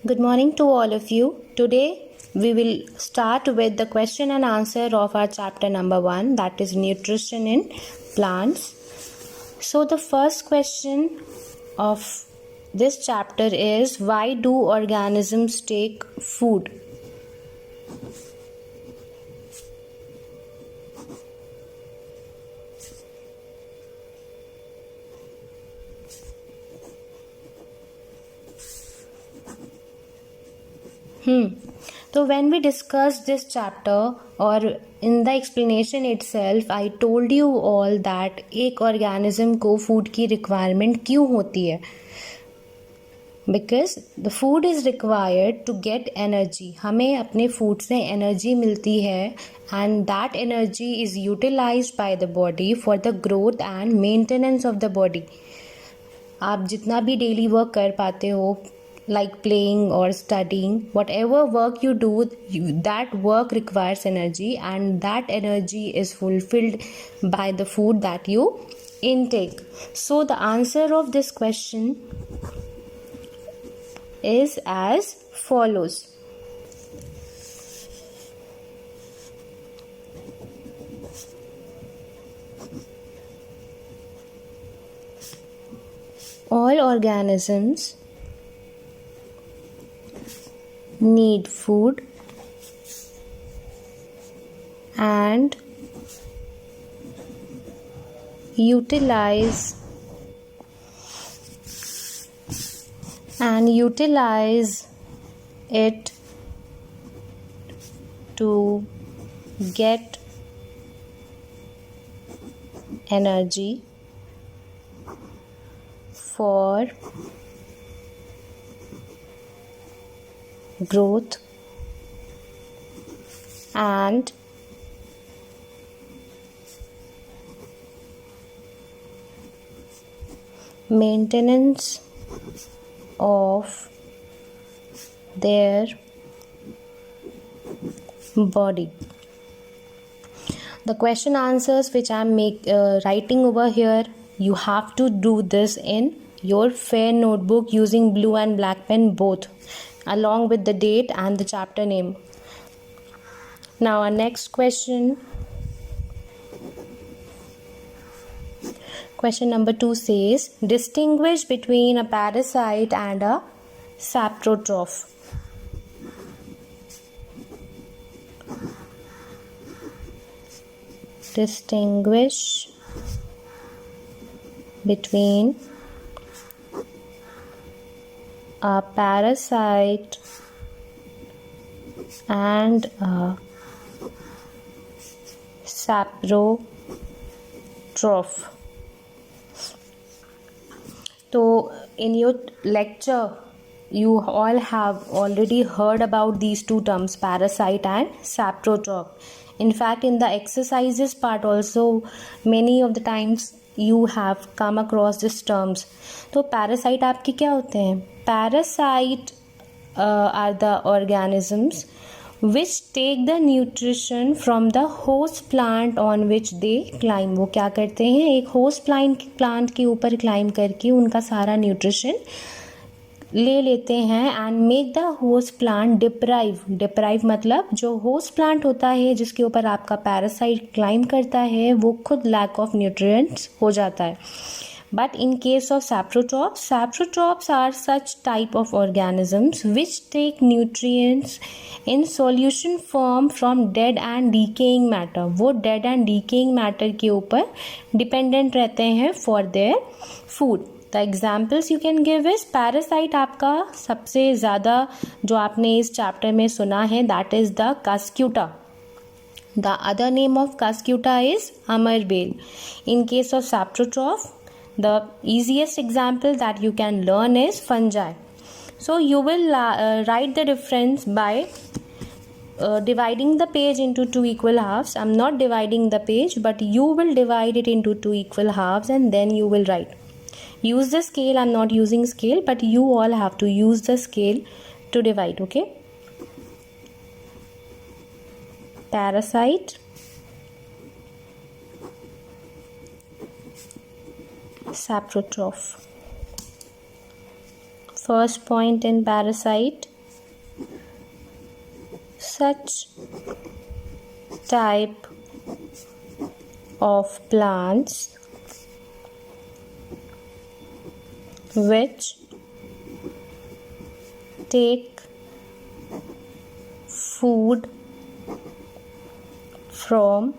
Good morning to all of you. Today we will start with the question and answer of our chapter number 1, that is nutrition in plants. So the first question of this chapter is, why do organisms take food? So when we discussed this chapter or in the explanation itself, I told you all that एक organism को food की requirement क्यों होती है? Because the food is required to get energy. हमें अपने food से energy मिलती है and that energy is utilized by the body for the growth and maintenance of the body. आप जितना भी daily work कर पाते हो, like playing or studying, whatever work you do, that work requires energy and that energy is fulfilled by the food that you intake. So the answer of this question is as follows. All organisms need food and utilize it to get energy for growth and maintenance of their body. The question answers which I am writing over here, you have to do this in your fair notebook using blue and black pen both, along with the date and the chapter name. Now our next question. Question number 2 says, distinguish between a parasite and a saprotroph. Distinguish between a parasite and a saprotroph. So in your lecture you all have already heard about these two terms, parasite and saprotroph. In fact, in the exercises part also many of the times you have come across these terms. तो parasite आपके क्या होते हैं? Parasite are the organisms which take the nutrition from the host plant on which they climb. वो क्या करते हैं? एक host plant के ऊपर climb करके उनका सारा nutrition ले लेते हैं and make the host plant deprive मतलब जो host plant होता है जिसके ऊपर आपका parasite climb करता है वो खुद lack of nutrients हो जाता है. But in case of saprotrophs are such type of organisms which take nutrients in solution form from dead and decaying matter. वो dead and decaying matter के ऊपर dependent रहते हैं for their food. The examples you can give is parasite आपका सबसे ज़्यादा जो आपने इस chapter में सुना है that is the cuscuta. The other name of cuscuta is amarbeil. In case of saprotroph, the easiest example that you can learn is fungi. So you will write the difference by dividing the page into two equal halves. I'm not dividing the page, but you will divide it into two equal halves and then you will write. Use the scale. I'm not using scale, but you all have to use the scale to divide, okay? Parasite, saprotroph. First point in parasite. Such type of plants which take food from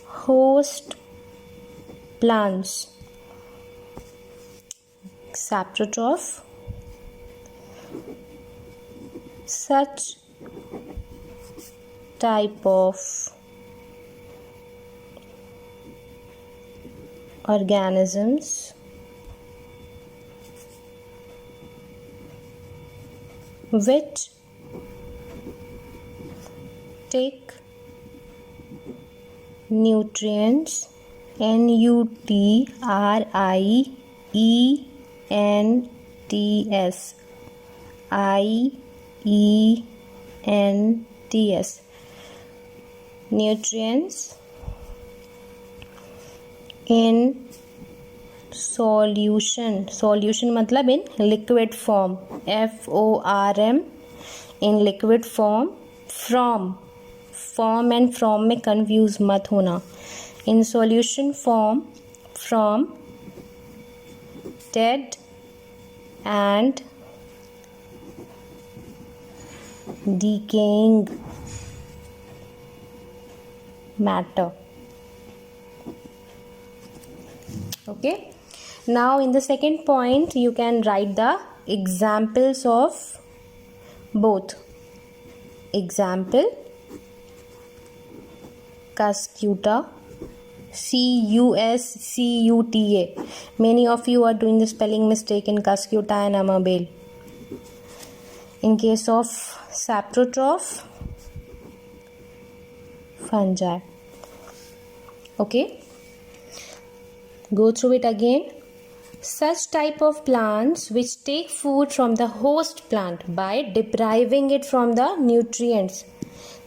host plants. Saprotroph. Such type of organisms which take nutrients, nutrients, nutrients in solution मतलब in liquid form, FORM, in liquid form, from and from में confuse मत होना, in solution form from dead and decaying matter. Okay, now in the second point you can write the examples of both. Example: Cuscuta, Cuscuta. Many of you are doing the spelling mistake in Cuscuta and Amabel. In case of saprotroph, fungi. Okay, go through it again. Such type of plants which take food from the host plant by depriving it from the nutrients.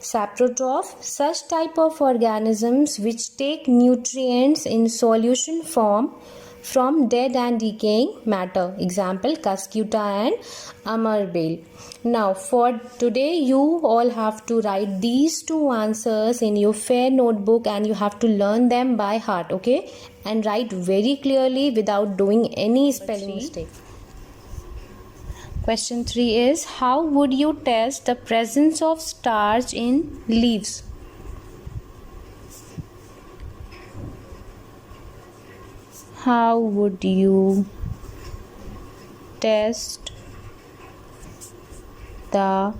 Saprotroph, such type of organisms which take nutrients in solution form from dead and decaying matter. Example: Cuscuta and Amabel. Now for today you all have to write these two answers in your fair notebook and you have to learn them by heart, okay? And write very clearly without doing any spelling mistake. Question 3 is: how would you test the presence of starch in leaves? How would you test the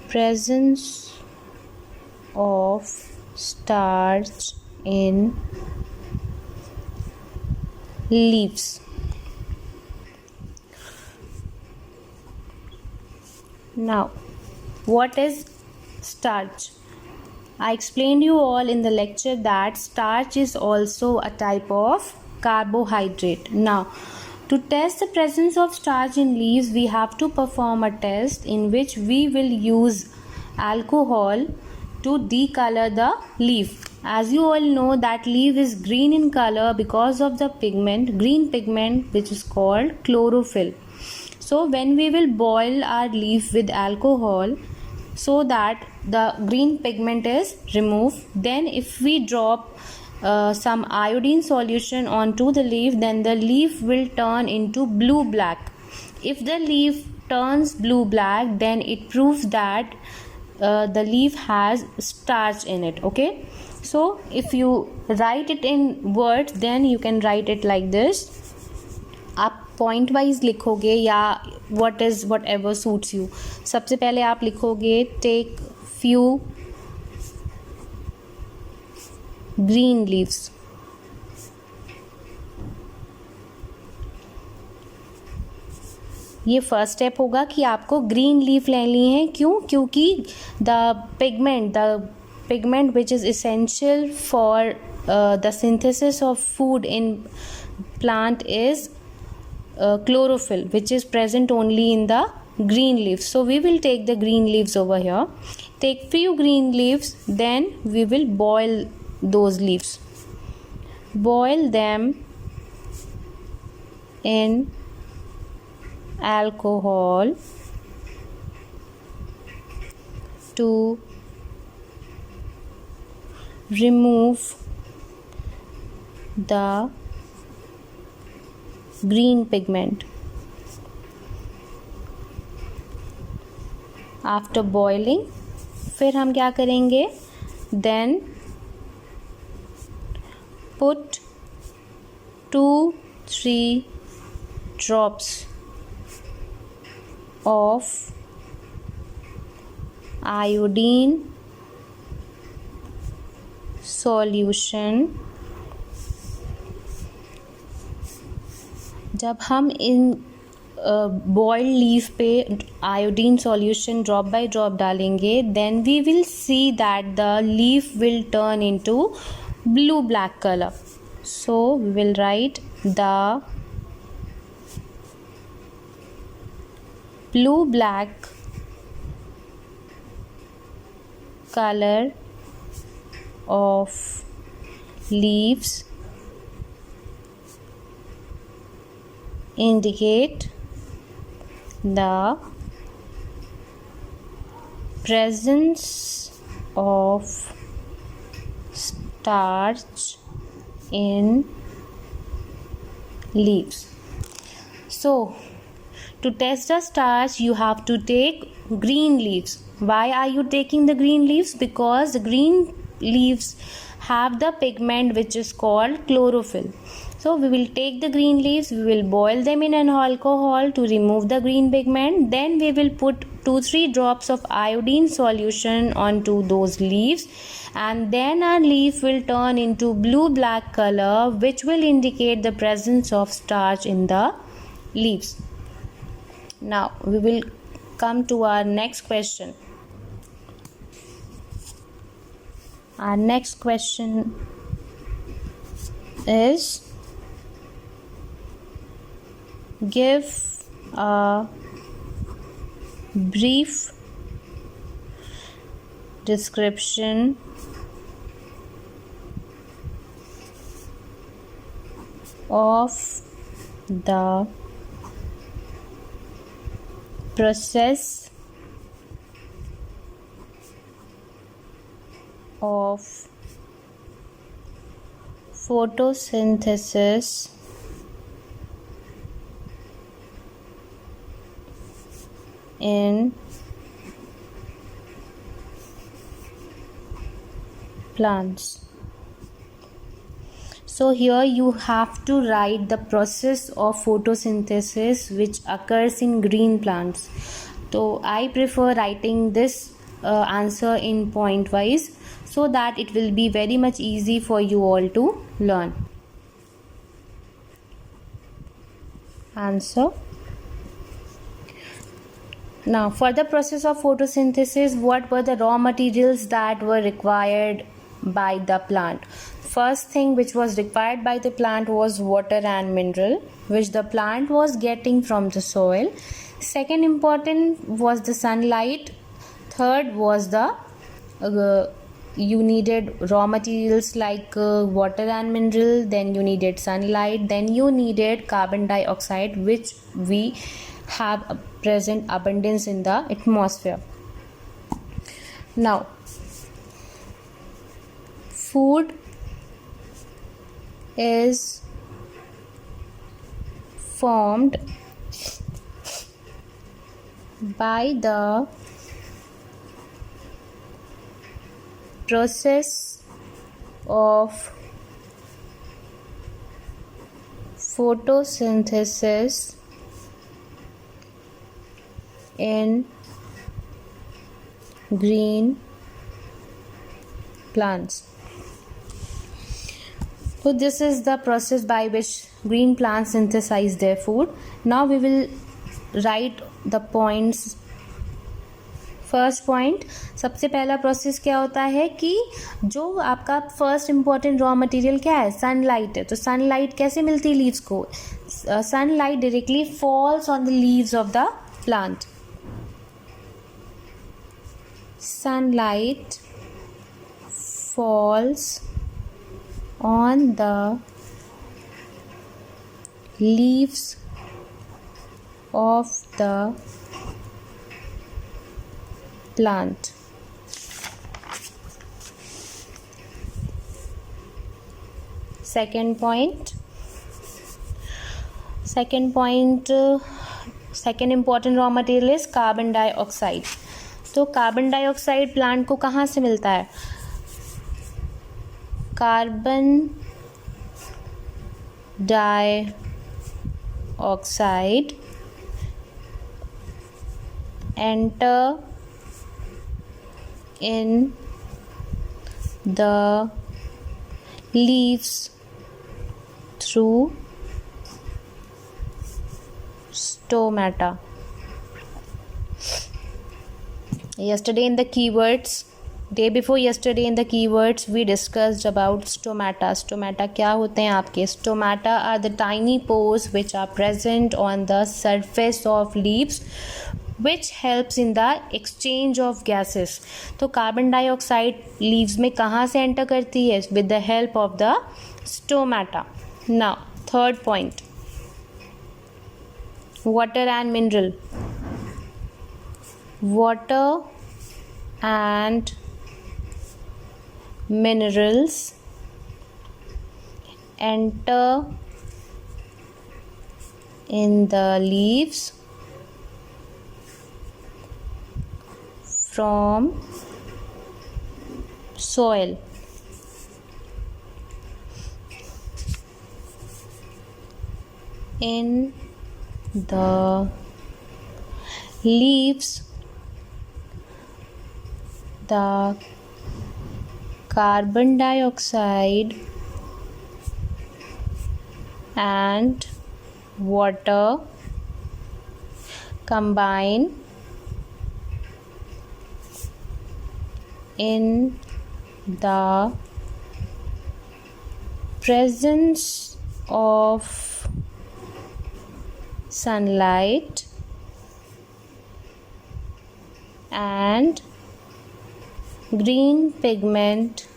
presence of starch in leaves? Now, what is starch? I explained you all in the lecture that starch is also a type of carbohydrate. Now, to test the presence of starch in leaves, we have to perform a test in which we will use alcohol to decolor the leaf. As you all know that leaf is green in color because of the green pigment which is called chlorophyll. So when we will boil our leaf with alcohol so that the green pigment is removed, then if we drop some iodine solution onto the leaf, then the leaf will turn into blue black. If the leaf turns blue black, then it proves that the leaf has starch in it. Okay, so if you write it in words, then you can write it like this. आप point wise लिखोगे या whatever suits you. सबसे पहले आप लिखोगे take few green leaves. ये first step होगा कि आपको ग्रीन लीफ लेनी है. क्योंकि the pigment which is essential for the synthesis of food in plant is chlorophyll, which is present only in the green leaves. So we will take the green leaves over here. Take few green leaves, then we will boil those leaves. Boil them in alcohol to remove the green pigment. After boiling, फिर हम क्या करेंगे? Then put 2-3 drops of iodine solution. जब हम इन boiled leaf पे iodine solution drop by drop डालेंगे, then we will see that the leaf will turn into blue black colour. So we will write the blue black color of leaves indicate the presence of starch in leaves. So to test the starch, you have to take green leaves. Why are you taking the green leaves? Because the green leaves have the pigment which is called chlorophyll. So we will take the green leaves, we will boil them in an alcohol to remove the green pigment. Then we will put 2-3 drops of iodine solution onto those leaves, and then our leaf will turn into blue black color, which will indicate the presence of starch in the leaves. Now we will come to our next question. Our next question is, give a brief description of the process of photosynthesis in plants. So here you have to write the process of photosynthesis which occurs in green plants. So I prefer writing this answer in point wise, so that it will be very much easy for you all to learn. Answer. Now for the process of photosynthesis, what were the raw materials that were required by the plant? First thing which was required by the plant was water and mineral, which the plant was getting from the soil. Second important was the sunlight. Third was the you needed raw materials like water and mineral, then you needed sunlight, then you needed carbon dioxide, which we have a present abundance in the atmosphere. Now food is formed by the process of photosynthesis in green plants. So this is the process by which green plants synthesize their food. Now we will write the points. First point, सबसे पहला process क्या होता है कि जो आपका first important raw material क्या है, सनलाइट है. तो सनलाइट कैसे मिलती है लीव्स को? Sunlight directly falls on the leaves of the plant. Sunlight falls on the leaves of the plant. Second point, second important raw material is carbon dioxide. तो carbon dioxide plant को कहाँ से मिलता है? Carbon dioxide enter in the leaves through stomata. Day before yesterday in the keywords we discussed about stomata. Stomata क्या होते हैं आपके? Stomata are the tiny pores which are present on the surface of leaves which helps in the exchange of gases. तो carbon dioxide leaves में कहाँ से enter करती है? With the help of the stomata. Now third point, water and mineral. Water and minerals enter in the leaves from soil. In the leaves, the carbon dioxide and water combine in the presence of sunlight and green pigment.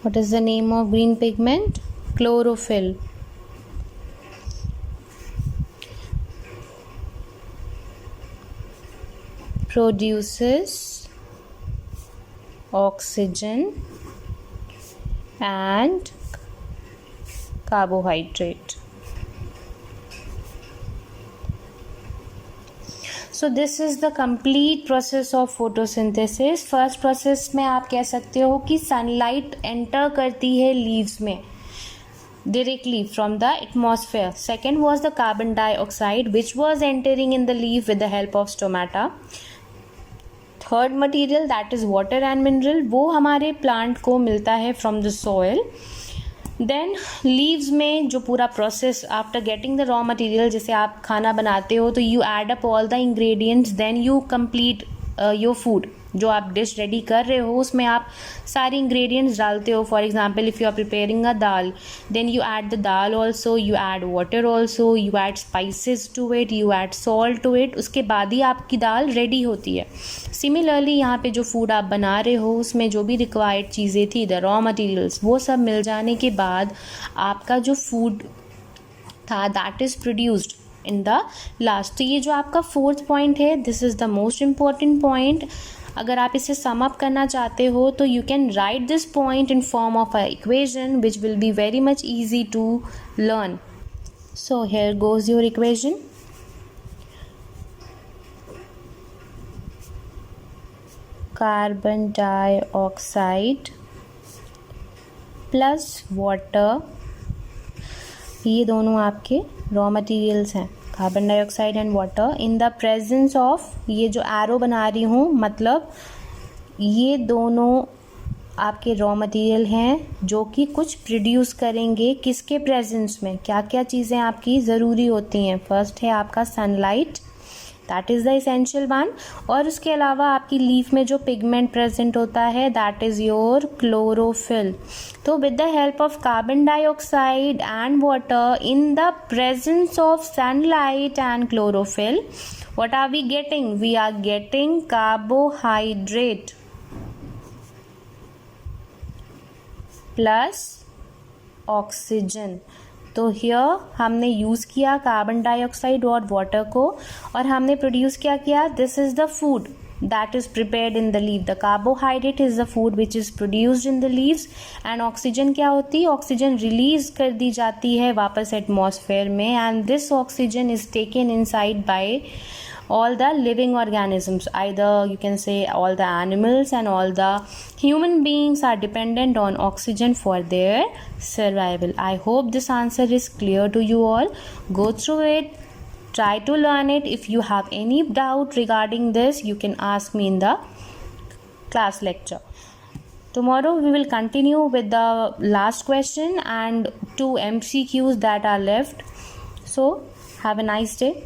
What is the name of green pigment? Chlorophyll. Produces oxygen and carbohydrate. So this is the complete process of photosynthesis. First process में आप कह सकते हो कि sunlight enter करती है leaves में directly from the atmosphere. Second was the carbon dioxide which was entering in the leaf with the help of stomata. Third material that is water and mineral, वो हमारे plant को मिलता है from the soil. Then leaves में जो पूरा process after getting the raw material, जैसे आप खाना बनाते हो तो you add up all the ingredients, then you complete your food. जो आप डिश रेडी कर रहे हो उसमें आप सारे इंग्रेडिएंट्स डालते हो. For example if you are preparing a dal, then you add the dal also, you add water also, you add spices to it, you add salt to it. उसके बाद ही आपकी दाल रेडी होती है. सिमिलरली यहाँ पे जो फूड आप बना रहे हो उसमें जो भी रिक्वायर्ड चीज़ें थी, द रॉ मटेरियल्स, वो सब मिल जाने के बाद आपका जो फूड था that is produced in the last. तो ये जो आपका फोर्थ पॉइंट है, this is the most important point. अगर आप इसे सम अप करना चाहते हो तो you can write this point in form of a equation which will be very much easy to learn. So here goes your equation. Carbon dioxide plus water, ये दोनों आपके रॉ मटेरियल्स हैं, carbon dioxide and water, in the presence of, ये जो arrow बना रही हूँ मतलब ये दोनों आपके रॉ मटेरियल हैं जो कि कुछ प्रोड्यूस करेंगे. किसके प्रेजेंस में? क्या क्या चीज़ें आपकी ज़रूरी होती हैं? फर्स्ट है आपका sunlight, that is the essential one. और उसके अलावा आपकी लीफ में जो पिगमेंट प्रेजेंट होता है दैट इज़ योर क्लोरोफिल. तो with the help of carbon dioxide and water in the presence of sunlight and chlorophyll, what are we getting? We are getting carbohydrate. plus oxygen. तो here हमने use किया carbon dioxide और water को और हमने produce क्या किया. This is the food that is prepared in the leaf. The carbohydrate is the food which is produced in the leaves and oxygen क्या होती है. ऑक्सीजन रिलीज कर दी जाती है वापस एटमॉस्फेयर में and this oxygen is taken inside by all the living organisms. Either you can say all the animals and all the human beings are dependent on oxygen for their survival. I hope this answer is clear to you all. Go through it. Try to learn it. If you have any doubt regarding this, you can ask me in the class lecture. Tomorrow we will continue with the last question and 2 MCQs that are left. So have a nice day.